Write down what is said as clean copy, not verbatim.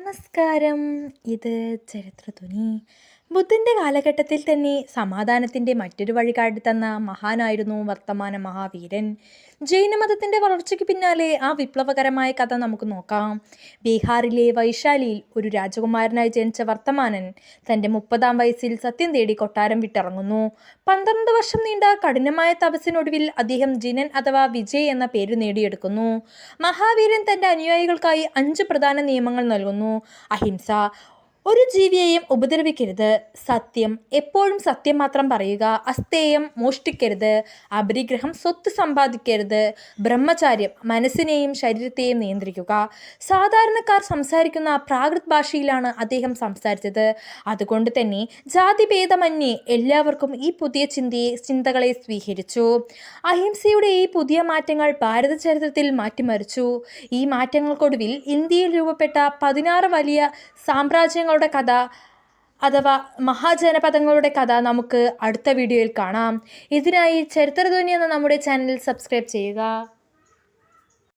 നമസ്കാരം. ഇത് ചരിത്രധ്വനി. ബുദ്ധൻ്റെ കാലഘട്ടത്തിൽ തന്നെ സമാധാനത്തിൻ്റെ മറ്റൊരു വഴി കാട്ടിത്തന്ന മഹാനായിരുന്നു വർത്തമാന മഹാവീരൻ. ജൈനമതത്തിൻ്റെ വളർച്ചയ്ക്ക് പിന്നാലെ ആ വിപ്ലവകരമായ കഥ നമുക്ക് നോക്കാം. ബീഹാറിലെ വൈശാലിയിൽ ഒരു രാജകുമാരനായി ജനിച്ച വർത്തമാനൻ തൻ്റെ 30-ാം വയസ്സിൽ സത്യം തേടി കൊട്ടാരം വിട്ടിറങ്ങുന്നു. 12 വർഷം നീണ്ട കഠിനമായ തപസ്സിനൊടുവിൽ അദ്ദേഹം ജിനൻ അഥവാ വിജയ് എന്ന പേര് നേടിയെടുക്കുന്നു. മഹാവീരൻ തൻ്റെ അനുയായികൾക്കായി 5 പ്രധാന നിയമങ്ങൾ നൽകുന്നു. അഹിംസ, ഒരു ജീവിയെയും ഉപദ്രവിക്കരുത്. സത്യം, എപ്പോഴും സത്യം മാത്രം പറയുക. അസ്തേയം, മോഷ്ടിക്കരുത്. അപരിഗ്രഹം, സ്വത്ത് സമ്പാദിക്കരുത്. ബ്രഹ്മചാര്യം, മനസ്സിനെയും ശരീരത്തെയും നിയന്ത്രിക്കുക. സാധാരണക്കാർ സംസാരിക്കുന്ന പ്രാകൃത് ഭാഷയിലാണ് അദ്ദേഹം സംസാരിച്ചത്. അതുകൊണ്ട് തന്നെ ജാതിഭേദമന്യേ എല്ലാവർക്കും ഈ പുതിയ ചിന്തകളെ സ്വീകരിച്ചു. അഹിംസയുടെ ഈ പുതിയ മാറ്റങ്ങൾ ഭാരത ചരിത്രത്തിൽ മാറ്റിമറിച്ചു. ഈ മാറ്റങ്ങൾക്കൊടുവിൽ ഇന്ത്യയിൽ രൂപപ്പെട്ട 16 വലിയ സാമ്രാജ്യങ്ങളുടെ കഥ അഥവാ മഹാജനപദങ്ങളുടെ കഥ നമുക്ക് അടുത്ത വീഡിയോയിൽ കാണാം. ഇതിനായി ചരിത്രധ്വനി എന്ന നമ്മുടെ ചാനൽ സബ്സ്ക്രൈബ് ചെയ്യുക.